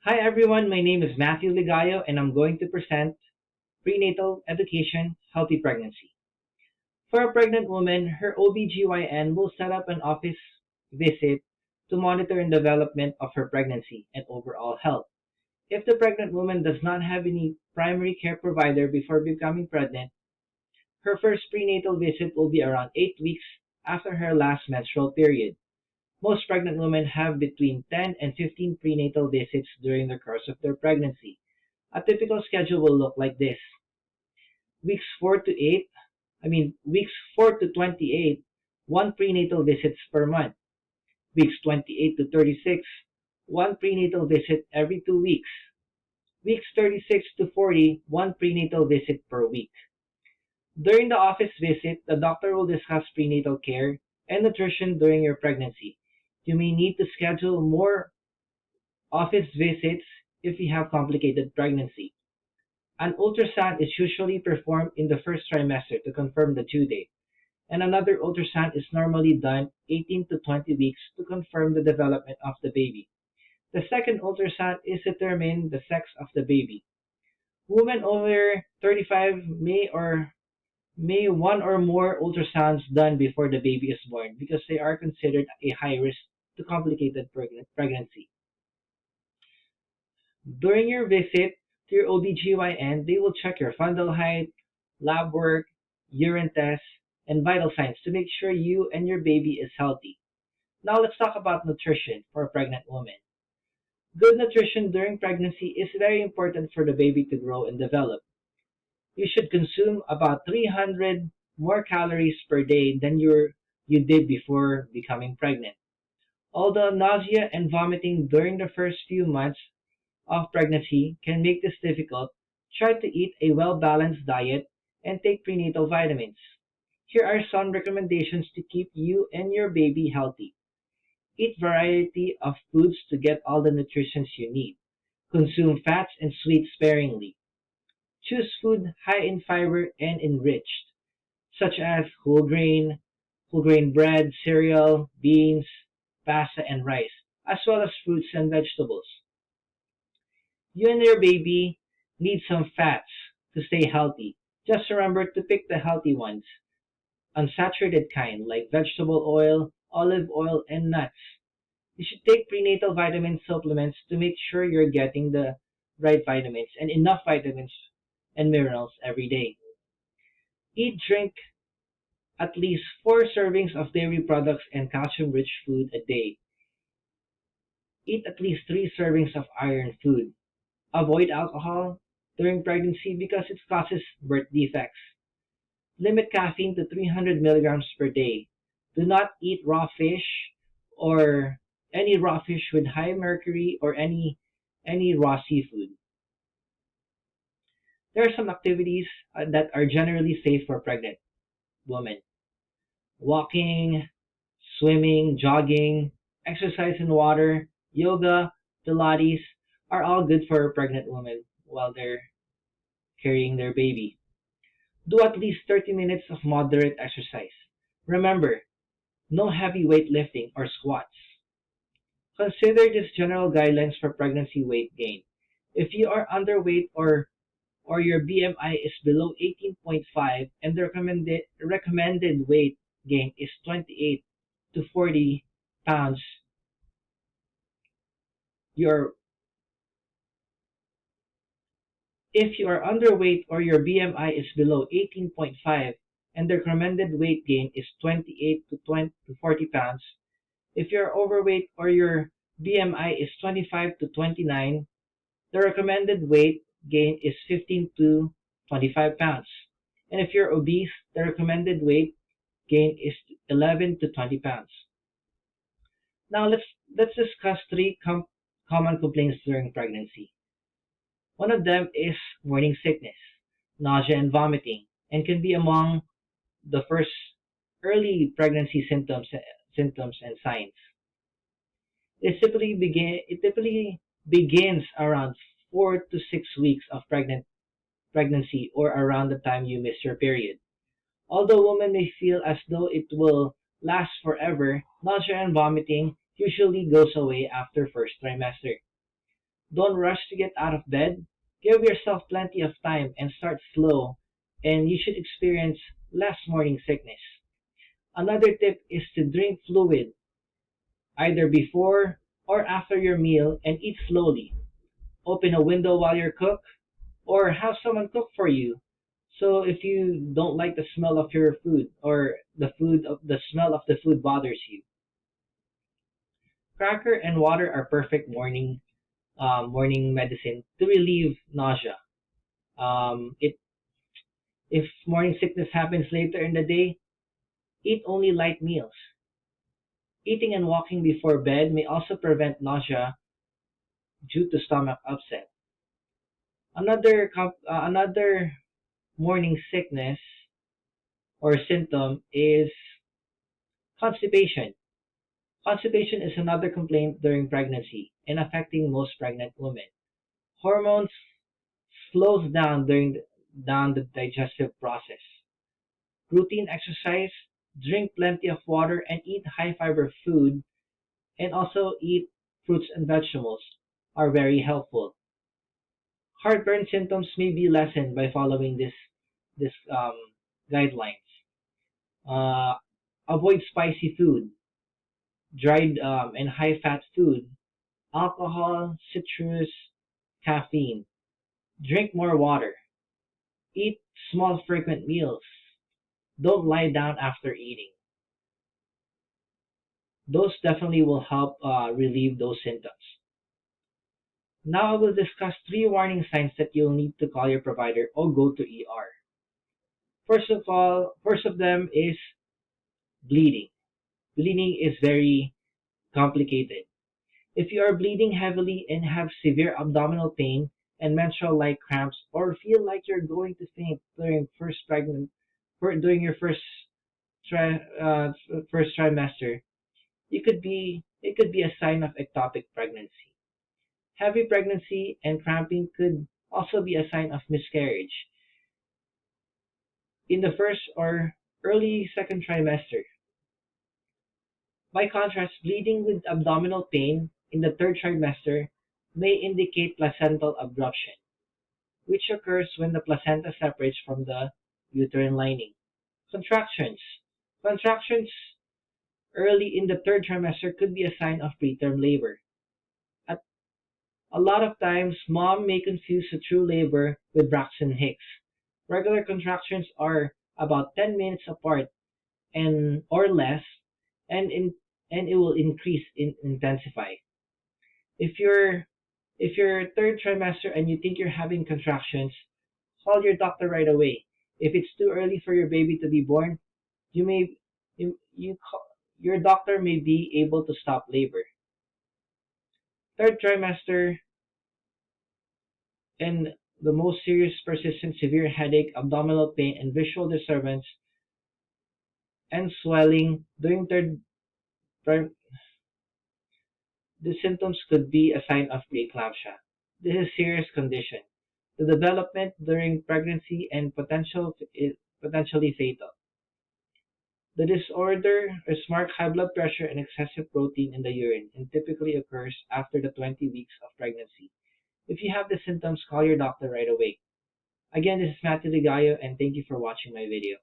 Hi everyone, my name is Matthew Ligayo and I'm going to present Prenatal Education Healthy Pregnancy. For a pregnant woman, her OBGYN will set up an office visit to monitor the development of her pregnancy and overall health. If the pregnant woman does not have any primary care provider before becoming pregnant, her first prenatal visit will be around 8 weeks after her last menstrual period. Most pregnant women have between 10 and 15 prenatal visits during the course of their pregnancy. A typical schedule will look like this. Weeks 4 to 8, weeks 4 to 28, one prenatal visits per month. Weeks 28 to 36, one prenatal visit every 2 weeks. Weeks 36 to 40, one prenatal visit per week. During the office visit, the doctor will discuss prenatal care and nutrition during your pregnancy. You may need to schedule more office visits if you have complicated pregnancy. An ultrasound is usually performed in the first trimester to confirm the due date, and another ultrasound is normally done 18 to 20 weeks to confirm the development of the baby. The second ultrasound is to determine the sex of the baby. Women over 35 may one or more ultrasounds done before the baby is born because they are considered a high risk to complicated pregnancy. During your visit to your OBGYN, they will check your fundal height, lab work, urine tests, and vital signs to make sure you and your baby is healthy. Now let's talk about nutrition for a pregnant woman. Good nutrition during pregnancy is very important for the baby to grow and develop. You should consume about 300 more calories per day than you did before becoming pregnant. Although nausea and vomiting during the first few months of pregnancy can make this difficult, try to eat a well-balanced diet and take prenatal vitamins. Here are some recommendations to keep you and your baby healthy. Eat variety of foods to get all the nutrition you need. Consume fats and sweets sparingly. Choose food high in fiber and enriched, such as whole grain bread, cereal, beans, pasta, and rice, as well as fruits and vegetables. You and your baby need some fats to stay healthy. Just remember to pick the healthy ones, unsaturated kind like vegetable oil, olive oil, and nuts. You should take prenatal vitamin supplements to make sure you're getting the right vitamins and enough vitamins and minerals every day. Drink at least 4 servings of dairy products and calcium-rich food a day. Eat at least 3 servings of iron food. Avoid alcohol during pregnancy because it causes birth defects. Limit caffeine to 300 milligrams per day. Do not eat raw fish or any raw fish with high mercury or any raw seafood. There are some activities that are generally safe for pregnant women. Walking, swimming, jogging, exercise in water, yoga, Pilates are all good for a pregnant woman while they're carrying their baby. Do at least 30 minutes of moderate exercise. Remember, no heavy weight lifting or squats. Consider these general guidelines for pregnancy weight gain. If you are underweight or your BMI is below 18.5 and the recommended weight gain is 28 to 40 pounds, your if you are underweight or your BMI is below 18.5 and the recommended weight gain is 28 to 20 to 40 pounds, if you're overweight or your BMI is 25 to 29, the recommended weight gain is 15 to 25 pounds. And if you're obese, the recommended weight gain is 11 to 20 pounds. Now let's discuss common complaints during pregnancy. One of them is morning sickness, nausea and vomiting, and can be among the first early pregnancy symptoms and signs. It typically begins around 4 to 6 weeks of pregnancy or around the time you miss your period. Although women may feel as though it will last forever, nausea and vomiting usually goes away after first trimester. Don't rush to get out of bed. Give yourself plenty of time and start slow, and you should experience less morning sickness. Another tip is to drink fluid either before or after your meal and eat slowly. Open a window while you cook or have someone cook for you. So if you don't like the smell of your food or the smell of the food bothers you, cracker and water are perfect morning medicine to relieve nausea. It If morning sickness happens later in the day, eat only light meals. Eating and walking before bed may also prevent nausea due to stomach upset. Another morning sickness or symptom is constipation. Constipation is another complaint during pregnancy and affecting most pregnant women. Hormones slows down the digestive process. Routine exercise, drink plenty of water, and eat high fiber food, and also eat fruits and vegetables are very helpful. Heartburn symptoms may be lessened by following this guidelines. Uh, Avoid spicy food, dried and high fat food, alcohol, citrus, caffeine. Drink more water. Eat small frequent meals. Don't lie down after eating. Those definitely will help relieve those symptoms. Now I will discuss three warning signs that you'll need to call your provider or go to ER. First of them is bleeding. Bleeding is very complicated. If you are bleeding heavily and have severe abdominal pain and menstrual-like cramps or feel like you're going to faint during your first trimester, it could be a sign of ectopic pregnancy. Heavy pregnancy and cramping could also be a sign of miscarriage in the first or early second trimester. By contrast, bleeding with abdominal pain in the third trimester may indicate placental abruption, which occurs when the placenta separates from the uterine lining. Contractions. Contractions early in the third trimester could be a sign of preterm labor. At a lot of times, mom may confuse a true labor with Braxton Hicks. Regular contractions are about 10 minutes apart and or less, and it will increase in intensify. If you're if you're third trimester and you think you're having contractions, call your doctor right away. If it's too early for your baby to be born, you may you call, your doctor may be able to stop labor. Third trimester and the most serious persistent severe headache, abdominal pain, and visual disturbance and swelling during third trimester. The symptoms could be a sign of preeclampsia. This is a serious condition. The development during pregnancy and potentially fatal. The disorder is marked high blood pressure and excessive protein in the urine and typically occurs after the 20 weeks of pregnancy. If you have the symptoms, call your doctor right away. Again, this is Matthew Ligayo and thank you for watching my video.